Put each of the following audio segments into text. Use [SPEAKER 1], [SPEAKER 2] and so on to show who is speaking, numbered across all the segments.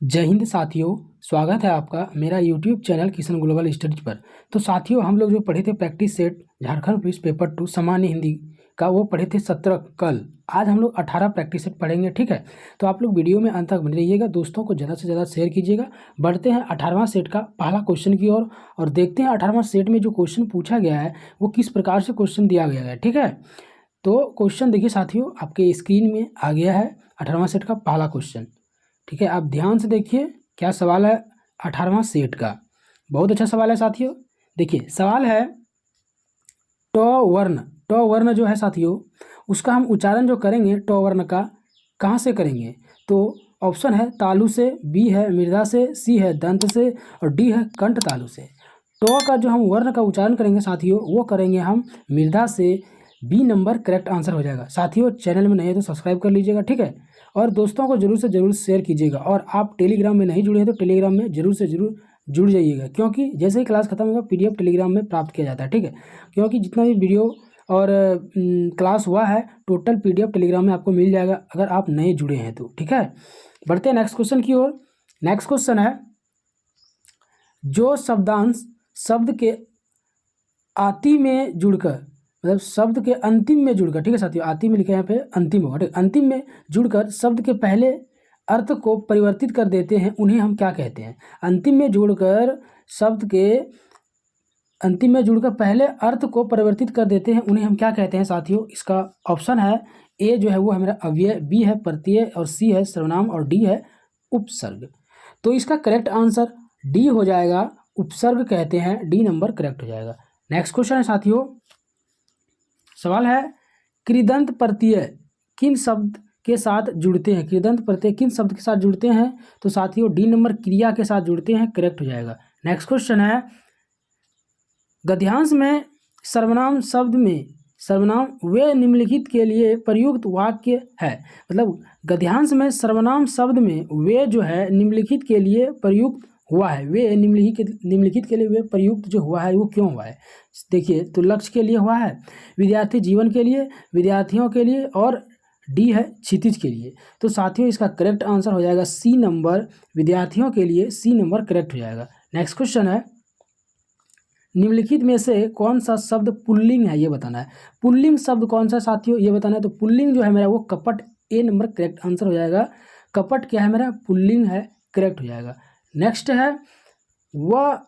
[SPEAKER 1] जय हिंद साथियों। स्वागत है आपका मेरा YouTube channel Kishan global studies पर। तो साथियों, हम लोग जो पढ़े थे practice set Jharkhand police paper 2 सामान्य हिंदी का, वो पढ़े थे 17 कल। आज हम लोग 18 प्रैक्टिस सेट पढ़ेंगे, ठीक है। तो आप लोग वीडियो में अंत तक बने रहिएगा, दोस्तों को ज़्यादा से ज़्यादा शेयर कीजिएगा। बढ़ते हैं 18वां सेट का पहला क्वेश्चन की ओर और देखते हैं 18वां सेट में जो क्वेश्चन पूछा गया है वो किस प्रकार से क्वेश्चन दिया गया है, ठीक है। तो क्वेश्चन देखिए साथियों, आपके स्क्रीन में आ गया है 18वां सेट का पहला क्वेश्चन, ठीक है। आप ध्यान से देखिए क्या सवाल है 18वां सेट का। बहुत अच्छा सवाल है साथियों। देखिए सवाल है ट वर्ण। ट वर्ण जो है साथियों, उसका हम उच्चारण जो करेंगे ट वर्ण का, कहाँ से करेंगे? तो ऑप्शन है तालु से, बी है मृदा से, सी है दंत से और डी है कंठ तालु से। ट का जो हम वर्ण का उच्चारण करेंगे साथियों, वो करेंगे हम मृदा से। बी नंबर करेक्ट आंसर हो जाएगा। साथियों, चैनल में नए हैं तो सब्सक्राइब कर लीजिएगा, ठीक है। और दोस्तों को जरूर से जरूर शेयर कीजिएगा। और आप टेलीग्राम में नहीं जुड़े हैं तो टेलीग्राम में जरूर से जरूर जुड़ जाइएगा, क्योंकि जैसे ही क्लास खत्म होगा पीडीएफ टेलीग्राम में प्राप्त किया जाता है, ठीक है। क्योंकि जितना भी वीडियो और क्लास हुआ है टोटल पीडीएफ टेलीग्राम में आपको मिल जाएगा, अगर आप नए जुड़े हैं तो, ठीक है। बढ़ते हैं नेक्स्ट क्वेश्चन की ओर। नेक्स्ट क्वेश्चन है, जो शब्दांश शब्द के आति में जुड़कर, मतलब शब्द के अंतिम में जुड़कर, ठीक है साथियों, आति में लिखा है यहाँ पे अंतिम होगा, ठीक। अंतिम में जुड़कर शब्द के पहले अर्थ को परिवर्तित कर देते हैं, उन्हें हम क्या कहते हैं? अंतिम में जुड़कर शब्द के अंतिम में जुड़कर पहले अर्थ को परिवर्तित कर देते हैं, उन्हें हम क्या कहते हैं साथियों? इसका ऑप्शन है ए जो है वो है मेरा अव्यय, बी है प्रत्यय और सी है सर्वनाम और डी है उपसर्ग। तो इसका करेक्ट आंसर डी हो जाएगा, उपसर्ग कहते हैं। डी नंबर करेक्ट हो जाएगा। नेक्स्ट क्वेश्चन है साथियों, सवाल है कृदंत प्रत्यय किन शब्द के साथ जुड़ते हैं? कृदंत प्रत्यय किन शब्द के साथ जुड़ते हैं? तो साथियों डी नंबर क्रिया के साथ जुड़ते हैं, करेक्ट हो जाएगा। नेक्स्ट क्वेश्चन है, गद्यांश में सर्वनाम शब्द में सर्वनाम वे निम्नलिखित के लिए प्रयुक्त वाक्य है। मतलब गद्यांश में सर्वनाम शब्द में वे जो है निम्नलिखित के लिए प्रयुक्त हुआ है। वे निम्नलिखित के लिए वे प्रयुक्त जो हुआ है वो क्यों हुआ है? देखिए, तो लक्ष्य के लिए हुआ है, विद्यार्थी जीवन के लिए, विद्यार्थियों के लिए और डी है क्षितिज के लिए। तो साथियों इसका करेक्ट आंसर हो जाएगा सी नंबर, विद्यार्थियों के लिए सी नंबर करेक्ट हो जाएगा। नेक्स्ट क्वेश्चन है, निम्नलिखित में से कौन सा शब्द पुल्लिंग है, ये बताना है। पुल्लिंग शब्द कौन सा साथियों, ये बताना है। तो पुल्लिंग जो है मेरा वो कपट, ए नंबर करेक्ट आंसर हो जाएगा। कपट क्या है मेरा? पुल्लिंग है, करेक्ट हो जाएगा। नेक्स्ट है, वह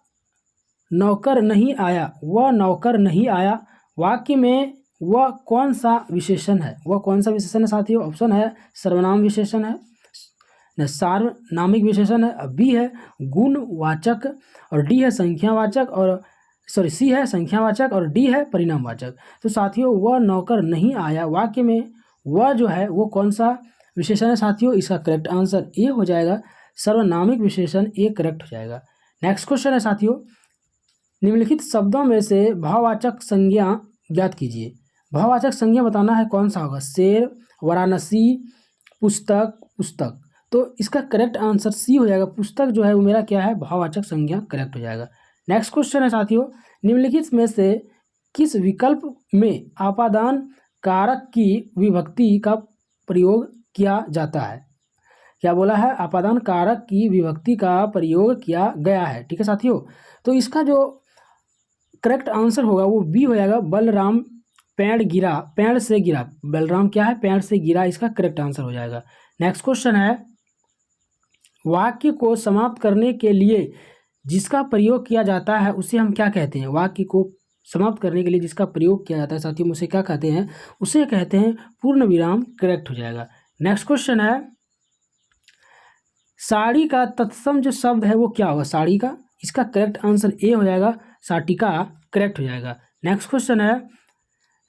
[SPEAKER 1] नौकर नहीं आया, वह नौकर नहीं आया वाक्य में वह कौन सा विशेषण है? वह कौन सा विशेषण है साथियों? ऑप्शन है सर्वनाम विशेषण है, सार्वनामिक विशेषण है, बी है गुणवाचक और डी है संख्यावाचक और सी है संख्यावाचक और डी है परिणामवाचक। तो साथियों वह नौकर नहीं आया वाक्य में वह जो है वो कौन सा विशेषण है साथियों? इसका करेक्ट आंसर ए हो जाएगा, सर्वनामिक विशेषण, ए करेक्ट हो जाएगा। नेक्स्ट क्वेश्चन है साथियों, निम्नलिखित शब्दों में से भाववाचक संज्ञा ज्ञात कीजिए। भाववाचक संज्ञा बताना है, कौन सा होगा? शेर, वाराणसी, पुस्तक, पुस्तक। तो इसका करेक्ट आंसर सी हो जाएगा। पुस्तक जो है वो मेरा क्या है? भाववाचक संज्ञा, करेक्ट हो जाएगा। नेक्स्ट क्वेश्चन है साथियों, निम्नलिखित में से किस विकल्प में आपादान कारक की विभक्ति का प्रयोग किया जाता है? क्या बोला है? आपादान कारक की विभक्ति का प्रयोग किया गया है, ठीक है साथियों। तो इसका जो करेक्ट आंसर होगा वो बी हो जाएगा, बलराम पेड़ गिरा, पेड़ से गिरा। बलराम क्या है? पेड़ से गिरा, इसका करेक्ट आंसर हो जाएगा। नेक्स्ट क्वेश्चन है, वाक्य को समाप्त करने के लिए जिसका प्रयोग किया जाता है उसे हम क्या कहते हैं? वाक्य को समाप्त करने के लिए जिसका प्रयोग किया जाता है साथियों, उसे क्या कहते हैं? उसे कहते हैं पूर्ण विराम, करेक्ट हो जाएगा। नेक्स्ट क्वेश्चन है, साड़ी का तत्सम जो शब्द है वो क्या होगा? साड़ी का, इसका करेक्ट आंसर ए हो जाएगा, साटिका, करेक्ट हो जाएगा। नेक्स्ट क्वेश्चन है,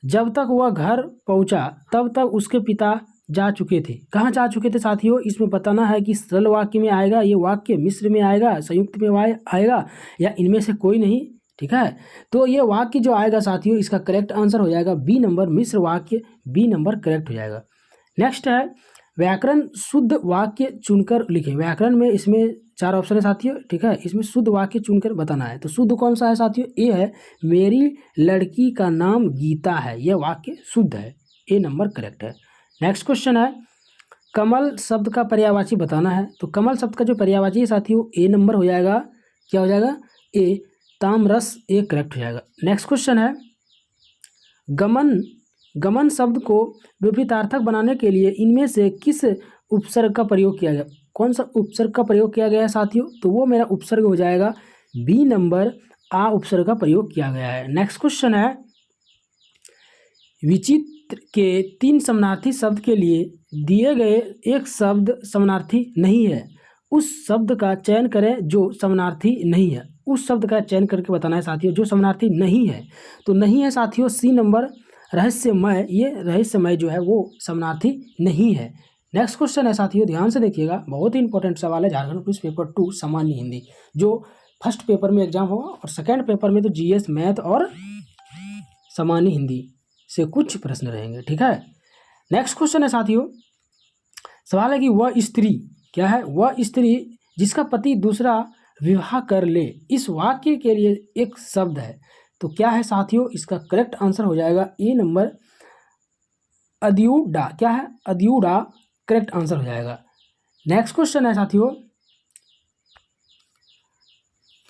[SPEAKER 1] जब तक वह घर पहुंचा तब तक उसके पिता जा चुके थे। कहाँ जा चुके थे साथियों? इसमें बताना है कि सरल वाक्य में आएगा, ये वाक्य मिश्र में आएगा, संयुक्त में आएगा या इनमें से कोई नहीं, ठीक है। तो ये वाक्य जो आएगा साथियों, इसका करेक्ट आंसर हो जाएगा बी नंबर, मिश्र वाक्य, बी नंबर करेक्ट हो जाएगा। नेक्स्ट है, व्याकरण शुद्ध वाक्य चुनकर लिखें। व्याकरण में इसमें 4 ऑप्शन है साथियों, ठीक है। इसमें शुद्ध वाक्य चुनकर बताना है। तो शुद्ध कौन सा है साथियों? ए है, मेरी लड़की का नाम गीता है, यह वाक्य शुद्ध है, ए नंबर करेक्ट है। नेक्स्ट क्वेश्चन है, कमल शब्द का पर्यायवाची बताना है। तो कमल शब्द का जो पर्यायवाची है साथियों ए नंबर हो जाएगा, क्या हो जाएगा ए, ताम्ररस, ए करेक्ट हो जाएगा। नेक्स्ट क्वेश्चन है गमन। गमन शब्द को विपरीतार्थक बनाने के लिए इनमें से किस उपसर्ग का प्रयोग किया गया? कौन सा उपसर्ग का प्रयोग किया गया है साथियों? तो वो मेरा उपसर्ग हो जाएगा बी नंबर, आ उपसर्ग का प्रयोग किया गया है। नेक्स्ट क्वेश्चन है विचित्र के 3 समानार्थी शब्द के लिए दिए गए एक शब्द समानार्थी नहीं है, उस शब्द का चयन करें जो समानार्थी नहीं है। उस शब्द का चयन करके बताना है साथियों जो समानार्थी नहीं है। तो नहीं है साथियों सी नंबर रहस्यमय, ये रहस्यमय जो है वो समानार्थी नहीं है। नेक्स्ट क्वेश्चन है साथियों, ध्यान से देखिएगा, बहुत ही इंपॉर्टेंट सवाल है झारखंड पुलिस पेपर 2 सामान्य हिंदी, जो फर्स्ट पेपर में एग्जाम होगा और सेकेंड पेपर में तो जीएस मैथ और सामान्य हिंदी से कुछ प्रश्न रहेंगे, ठीक है। नेक्स्ट क्वेश्चन है साथियों, सवाल है कि वह स्त्री, क्या है, वह स्त्री जिसका पति दूसरा विवाह कर ले, इस वाक्य के लिए एक शब्द है, तो क्या है साथियों? इसका करेक्ट आंसर हो जाएगा ए नंबर अद्युडा, क्या है, अद्युडा करेक्ट आंसर हो जाएगा। नेक्स्ट क्वेश्चन है साथियों,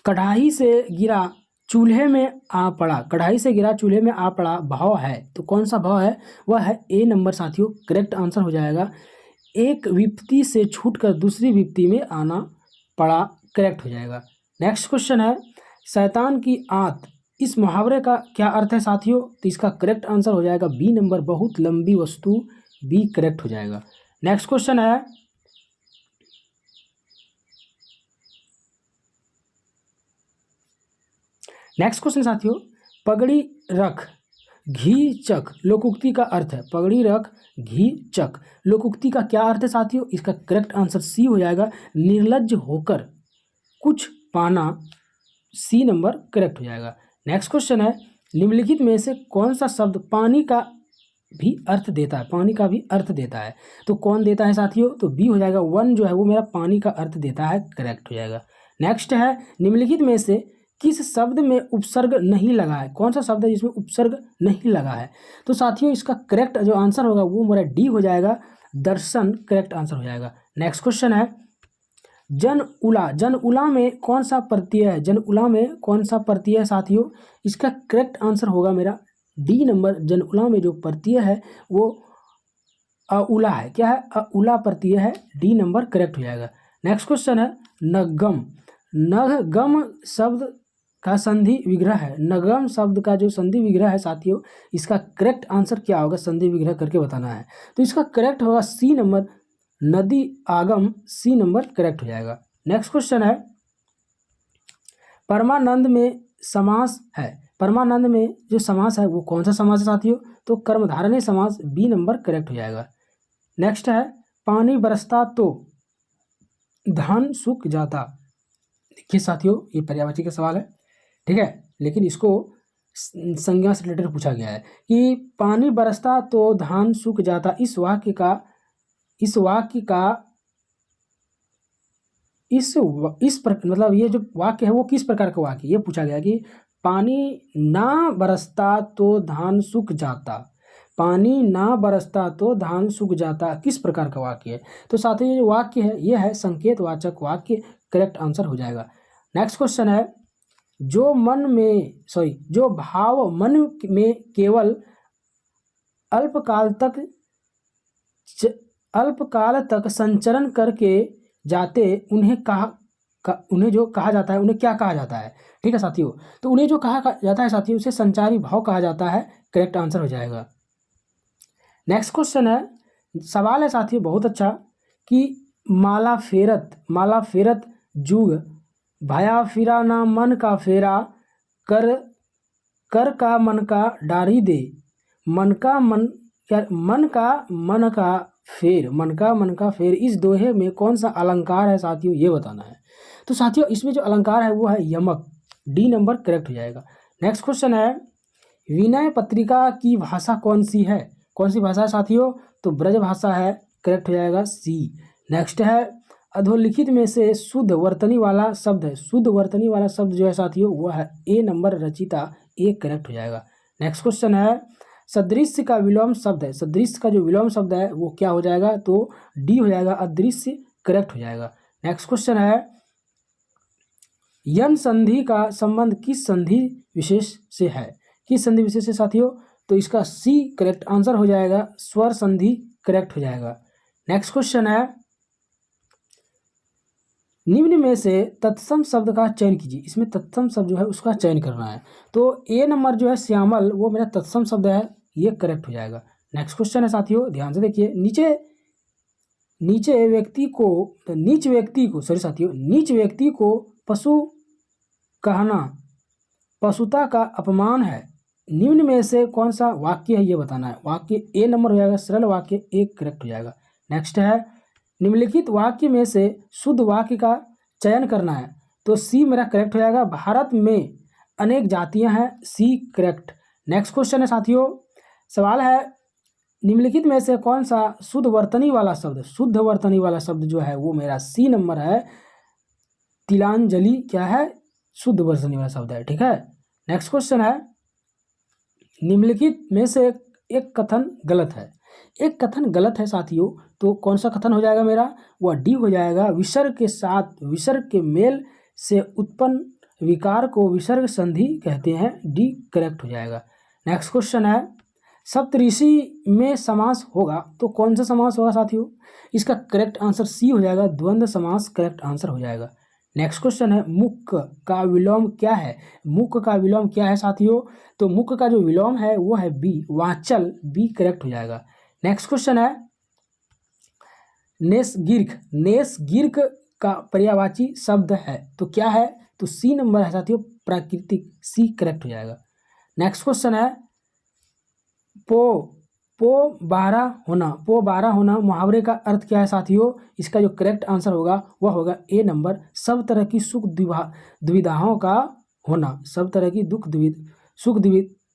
[SPEAKER 1] कढ़ाई से गिरा चूल्हे में आ पड़ा, कढ़ाई से गिरा चूल्हे में आ पड़ा भाव है, तो कौन सा भाव है? वह है ए नंबर साथियों, करेक्ट आंसर हो जाएगा। एक विपत्ति से छूटकर दूसरी विपत्ति में आना पड़ा, करेक्ट हो जाएगा। नेक्स्ट क्वेश्चन है शैतान की आंत, इस मुहावरे का क्या अर्थ है साथियों? तो इसका करेक्ट आंसर हो जाएगा बी नंबर, बहुत लंबी वस्तु, बी करेक्ट हो जाएगा। नेक्स्ट क्वेश्चन है साथियों, पगड़ी रख घी चक लोकोक्ति का अर्थ है, पगड़ी रख घी चक लोकोक्ति का क्या अर्थ है साथियों? इसका करेक्ट आंसर सी हो जाएगा, निर्लज्ज होकर कुछ पाना, सी नंबर करेक्ट हो जाएगा। नेक्स्ट क्वेश्चन है निम्नलिखित में से कौन सा शब्द पानी का भी अर्थ देता है, पानी का भी अर्थ देता है, तो कौन देता है साथियों? तो बी हो जाएगा, वन जो है वो मेरा पानी का अर्थ देता है, करेक्ट हो जाएगा। नेक्स्ट है निम्नलिखित में से किस शब्द में उपसर्ग नहीं लगा है, कौन सा शब्द है जिसमें उपसर्ग नहीं लगा है? तो साथियों इसका करेक्ट जो आंसर होगा वो मेरा डी हो जाएगा, दर्शन करेक्ट आंसर हो जाएगा। नेक्स्ट क्वेश्चन है जन उला, जन उला में कौन सा प्रत्यय है, जन उला में कौन सा प्रत्यय है साथियों? इसका करेक्ट आंसर होगा मेरा डी नंबर, जन उला में जो प्रत्यय है वो अउला है, क्या है, अउला प्रत्यय है, डी नंबर करेक्ट हो जाएगा। नेक्स्ट क्वेश्चन है नगम, नगम शब्द का संधि विग्रह है, नगम शब्द का जो संधि विग्रह है साथियों, इसका करेक्ट आंसर क्या होगा? संधि विग्रह करके बताना है, तो इसका करेक्ट होगा सी नंबर, नदी आगम, सी नंबर करेक्ट हो जाएगा। नेक्स्ट क्वेश्चन है परमानंद में समास है, परमानंद में जो समास है वो कौन सा समास है साथियों? तो कर्मधारय समास, बी नंबर करेक्ट हो जाएगा। नेक्स्ट है पानी बरसता तो धान सूख जाता, देखिए साथियों ये पर्यायवाची का सवाल है, ठीक है, लेकिन इसको संज्ञा से रिलेटेड पूछा गया है कि पानी बरसता तो धान सूख जाता, इस वाक्य का मतलब ये जो वाक्य है वो किस प्रकार का वाक्य, ये पूछा गया कि पानी ना बरसता तो धान सूख जाता, पानी ना बरसता तो धान सूख जाता, किस प्रकार का वाक्य है? तो साथियों ये जो वाक्य है ये है संकेतवाचक वाक्य, करेक्ट आंसर हो जाएगा। नेक्स्ट क्वेश्चन है जो भाव मन में केवल अल्पकाल तक संचरण करके जाते उन्हें जो कहा जाता है, उन्हें क्या कहा जाता है? ठीक है साथियों, तो उन्हें जो कहा जाता है साथियों उसे संचारी भाव कहा जाता है, करेक्ट आंसर हो जाएगा। नेक्स्ट क्वेश्चन है, सवाल है साथियों बहुत अच्छा कि माला फेरत जुग भाया फिरा ना मन का फेरा कर का मन का डारी दे, मन का मन का फेर, इस दोहे में कौन सा अलंकार है साथियों ये बताना है। तो साथियों इसमें जो अलंकार है वो है यमक, डी नंबर करेक्ट हो जाएगा। नेक्स्ट क्वेश्चन है विनय पत्रिका की भाषा कौन सी है, कौन सी भाषा है साथियों? तो ब्रज भाषा है, करेक्ट हो जाएगा सी। नेक्स्ट है अधोलिखित में से शुद्ध वर्तनी वाला शब्द है, शुद्ध वर्तनी वाला शब्द जो है साथियों वो है ए नंबर रचिता, ए करेक्ट हो जाएगा। नेक्स्ट क्वेश्चन है सदृश्य का विलोम शब्द है, सदृश्य का जो विलोम शब्द है वो क्या हो जाएगा, तो डी हो जाएगा, अदृश्य करेक्ट हो जाएगा। नेक्स्ट क्वेश्चन है, यन संधि का संबंध किस संधि विशेष से है, किस संधि विशेष से साथियों, तो इसका सी करेक्ट आंसर हो जाएगा, स्वर संधि करेक्ट हो जाएगा। नेक्स्ट क्वेश्चन है, निम्न में से तत्सम शब्द का चयन कीजिए, इसमें तत्सम शब्द जो है उसका चयन करना है, तो ए नंबर जो है श्यामल वो मेरा तत्सम शब्द है, ये करेक्ट हो जाएगा। नेक्स्ट क्वेश्चन है साथियों, ध्यान से देखिए, नीच व्यक्ति को पशु कहना पशुता का अपमान है, निम्न में से कौन सा वाक्य है ये बताना है, वाक्य ए नंबर हो जाएगा, सरल वाक्य एक करेक्ट हो जाएगा। नेक्स्ट है, निम्नलिखित वाक्य में से शुद्ध वाक्य का चयन करना है, तो सी मेरा करेक्ट हो जाएगा, भारत में अनेक जातियां हैं, सी करेक्ट। नेक्स्ट क्वेश्चन है साथियों, सवाल है, निम्नलिखित में से कौन सा शुद्ध वर्तनी वाला शब्द जो है वो मेरा सी नंबर है, तिलांजलि क्या है, शुद्ध वर्तनी वाला शब्द है, ठीक है। नेक्स्ट क्वेश्चन है, निम्नलिखित में से एक कथन गलत है, एक कथन गलत है साथियों, तो कौन सा कथन हो जाएगा मेरा, वह डी हो जाएगा, विसर्ग के साथ विसर्ग के मेल से उत्पन्न विकार को विसर्ग संधि कहते हैं, डी करेक्ट हो जाएगा। नेक्स्ट क्वेश्चन है, सप्तऋषि में समास होगा तो कौन सा समास होगा साथियों, इसका करेक्ट आंसर सी हो जाएगा, द्वंद्व समास करेक्ट आंसर हो जाएगा। नेक्स्ट क्वेश्चन है, मुक का विलोम क्या है, मुक का विलोम क्या है साथियों, तो मुक का जो विलोम है वो है बी, वाचल, बी करेक्ट हो जाएगा। नेक्स्ट क्वेश्चन है, नेसगीर्घ का पर्यायवाची शब्द है तो क्या है, तो सी नंबर है साथियों, प्राकृतिक, सी करेक्ट हो जाएगा। नेक्स्ट क्वेश्चन है, पो बारह होना मुहावरे का अर्थ क्या है साथियों, इसका जो करेक्ट आंसर होगा वह होगा ए नंबर, सब तरह की दुविधाओं का होना, सब तरह की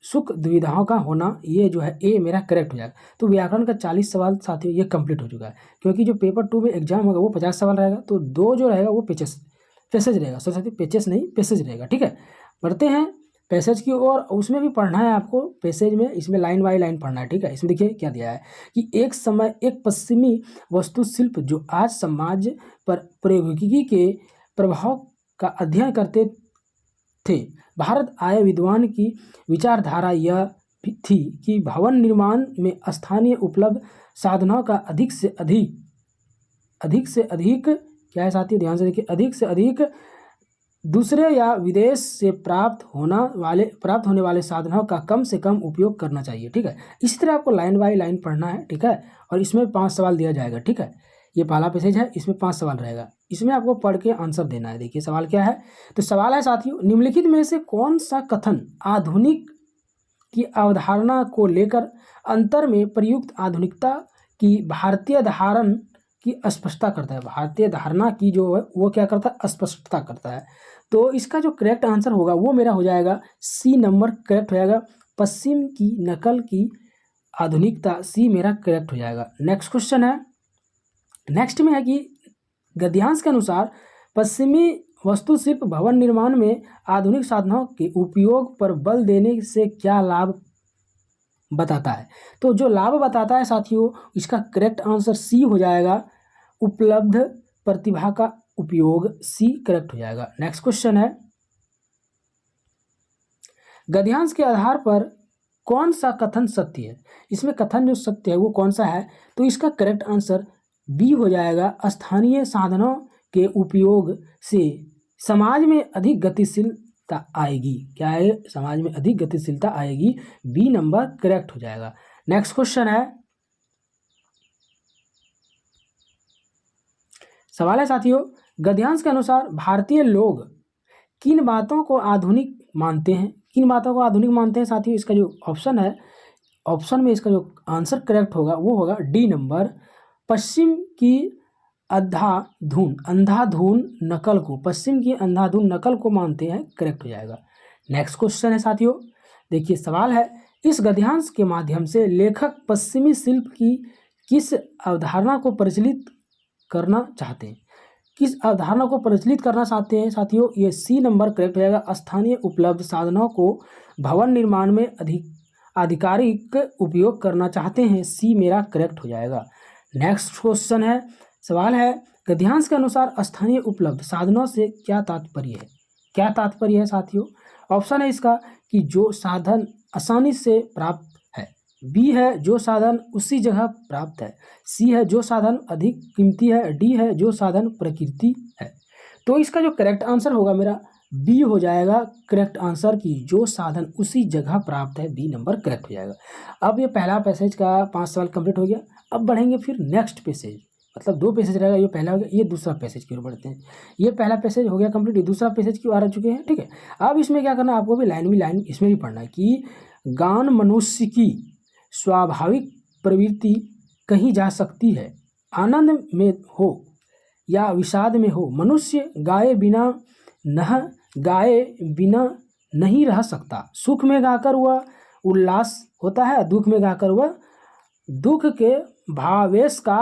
[SPEAKER 1] सुख दुविधाओं का होना, ये जो है ए मेरा करेक्ट हो जाएगा। तो व्याकरण का 40 सवाल साथियों ये कंप्लीट हो चुका है, क्योंकि जो पेपर 2 में एग्जाम होगा वो 50 सवाल रहेगा, तो 2 जो रहेगा वो पैसेज रहेगा, सर साथियों पैसेज नहीं पैसेज रहेगा, ठीक है। बढ़ते हैं पैसेज की ओर, उसमें भी पढ़ना है आपको पैसेज में, इसमें लाइन बाय लाइन पढ़ना है, ठीक है। इसमें देखिए क्या दिया है कि एक समय एक पश्चिमी वास्तुशिल्प जो आज समाज पर प्रौद्योगिकी के प्रभाव का अध्ययन करते थे, भारत आए विद्वान की विचारधारा यह थी कि भवन निर्माण में स्थानीय उपलब्ध साधनों का अधिक से अधिक क्या है साथियों, ध्यान से देखिए, अधिक से अधिक दूसरे या विदेश से प्राप्त होने वाले साधनों का कम से कम उपयोग करना चाहिए, ठीक है। इसी तरह आपको लाइन बाय लाइन पढ़ना है, ठीक है, और इसमें 5 सवाल दिया जाएगा, ठीक है। ये पहला पैसेज है, इसमें 5 सवाल रहेगा, इसमें आपको पढ़ के आंसर देना है। देखिए सवाल क्या है, तो सवाल है साथियों, निम्नलिखित में से कौन सा कथन आधुनिक की अवधारणा को लेकर अंतर में प्रयुक्त आधुनिकता की भारतीय धारण की स्पष्टता करता है, भारतीय धारणा की जो है वो क्या करता है, स्पष्टता करता है। तो इसका जो करेक्ट आंसर होगा वो मेरा हो जाएगा सी नंबर करेक्ट हो जाएगा, पश्चिम की नकल की आधुनिकता, सी मेरा करेक्ट हो जाएगा। नेक्स्ट क्वेश्चन है, नेक्स्ट में है कि गद्यांश के अनुसार पश्चिमी वास्तुशिल्प भवन निर्माण में आधुनिक साधनों के उपयोग पर बल देने से क्या लाभ बताता है, तो जो लाभ बताता है साथियों इसका करेक्ट आंसर सी हो जाएगा, उपलब्ध प्रतिभा का उपयोग, सी करेक्ट हो जाएगा। नेक्स्ट क्वेश्चन है, गद्यांश के आधार पर कौन सा कथन सत्य है, इसमें कथन जो सत्य है वो कौन सा है, तो इसका करेक्ट आंसर बी हो जाएगा, स्थानीय साधनों के उपयोग से समाज में अधिक गतिशीलता आएगी, क्या है, समाज में अधिक गतिशीलता आएगी, बी नंबर करेक्ट हो जाएगा। नेक्स्ट क्वेश्चन है, सवाल है साथियों, गद्यांश के अनुसार भारतीय लोग किन बातों को आधुनिक मानते हैं, किन बातों को आधुनिक मानते हैं साथियों, इसका जो ऑप्शन है, ऑप्शन में इसका जो आंसर करेक्ट होगा वो होगा डी नंबर, पश्चिम की अंधाधुन नकल को, पश्चिम की अंधाधुन नकल को मानते हैं, करेक्ट हो जाएगा। नेक्स्ट क्वेश्चन है साथियों, देखिए सवाल है, इस गद्यांश के माध्यम से लेखक पश्चिमी शिल्प की किस अवधारणा को प्रचलित करना चाहते हैं, किस अवधारणा को प्रचलित करना चाहते हैं साथियों, ये सी नंबर करेक्ट हो जाएगा, स्थानीय उपलब्ध साधनों को भवन निर्माण में आधिकारिक उपयोग करना चाहते हैं, सी मेरा करेक्ट हो जाएगा। नेक्स्ट क्वेश्चन है, सवाल है, गद्यांश के अनुसार स्थानीय उपलब्ध साधनों से क्या तात्पर्य है? क्या तात्पर्य है साथियों? ऑप्शन है इसका कि जो साधन आसानी से प्राप्त है, बी है जो साधन उसी जगह प्राप्त है, सी है जो साधन अधिक कीमती है, डी है जो साधन प्रकृति है। तो इसका जो करेक्ट आंसर होगा मेरा बी हो जाएगा करेक्ट आंसर की जो साधन उसी जगह प्राप्त है, बी नंबर करेक्ट हो जाएगा। अब ये पहला पैसेज का 5 सवाल कंप्लीट हो गया। अब बढ़ेंगे फिर नेक्स्ट पैसेज, मतलब 2 पैसेज रहेगा, ये पहला हो गया, ये दूसरा पैसेज की ओर बढ़ते हैं। ये पहला पैसेज हो गया कंप्लीट, ये दूसरा पैसेज की ओर आ चुके हैं, ठीक है। अब इसमें क्या करना है आपको भी लाइन इसमें भी पढ़ना है कि गान मनुष्य की स्वाभाविक प्रवृत्ति कहीं जा सकती है, आनंद में हो या विषाद में हो, मनुष्य गाए बिना नहीं रह सकता, सुख में गाकर वह उल्लास होता है, दुख में गाकर वह दुख के भावेश का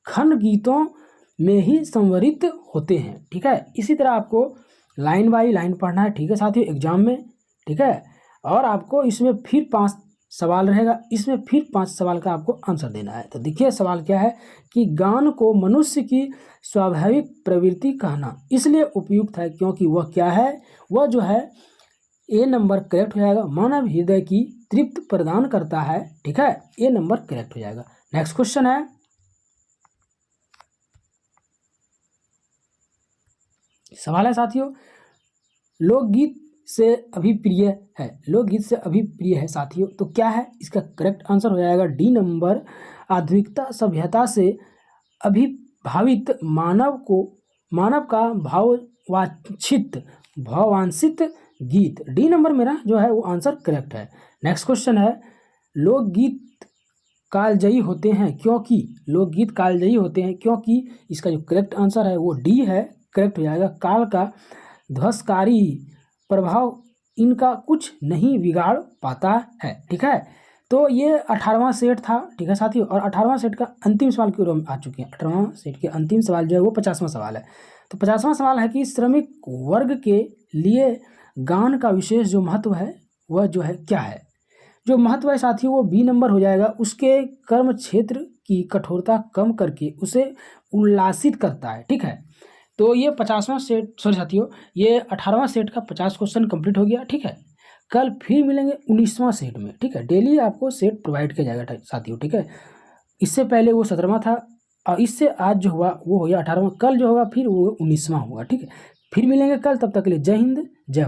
[SPEAKER 1] खंड गीतों में ही संवरित होते हैं, ठीक है। इसी तरह आपको लाइन बाई लाइन पढ़ना है, ठीक है साथियों, एग्जाम में, ठीक है। और आपको इसमें फिर 5 सवाल रहेगा, इसमें फिर 5 सवाल का आपको आंसर देना है। तो देखिए सवाल क्या है कि गान को मनुष्य की स्वाभाविक प्रवृत्ति कहना इसलिए उपयुक्त है क्योंकि वह क्या है, वह जो है ए नंबर करेक्ट हो जाएगा, मानव हृदय की तृप्ति प्रदान करता है, ठीक है, ए नंबर करेक्ट हो जाएगा। नेक्स्ट क्वेश्चन है, सवाल है साथियों, लोकगीत से अभिप्रिय है, लोकगीत से अभिप्रिय है साथियों, तो क्या है इसका करेक्ट आंसर हो जाएगा डी नंबर, आधुनिकता सभ्यता से अभिभावित मानव का भावांशित गीत, डी नंबर मेरा जो है वो आंसर करेक्ट है। नेक्स्ट क्वेश्चन है, लोकगीत कालजयी होते हैं क्योंकि, लोकगीत कालजयी होते हैं क्योंकि, इसका जो करेक्ट आंसर है वो डी है, करेक्ट हो जाएगा। काल का ध्वंसकारी प्रभाव इनका कुछ नहीं बिगाड़ पाता है, ठीक है। तो ये 18वां सेट था, ठीक है साथियों, और 18वां सेट का अंतिम सवाल की ओर हम आ चुके हैं। 18वां सेट के अंतिम सवाल जो है वो 50वां सवाल है। तो 50वां सवाल है कि श्रमिक वर्ग के लिए गान का विशेष जो महत्व है वह जो है क्या है? जो महत्व है साथियों वो बी नंबर हो जाएगा, उसके कर्म क्षेत्र की कठोरता कम करके उसे उल्लासित करता है, ठीक है। तो ये 50वां सेट, सॉरी साथियों, ये 18वां सेट का 50 क्वेश्चन कंप्लीट हो गया, ठीक है। कल फिर मिलेंगे 19वां सेट में, ठीक है। डेली आपको सेट प्रोवाइड किया जाएगा साथियों, ठीक है। इससे पहले वो 17वां था और इससे आज जो हुआ वो हो गया 18वां, कल जो होगा फिर वो 19वां होगा, ठीक है। फिर मिलेंगे कल, तब तक के लिए जय हिंद जय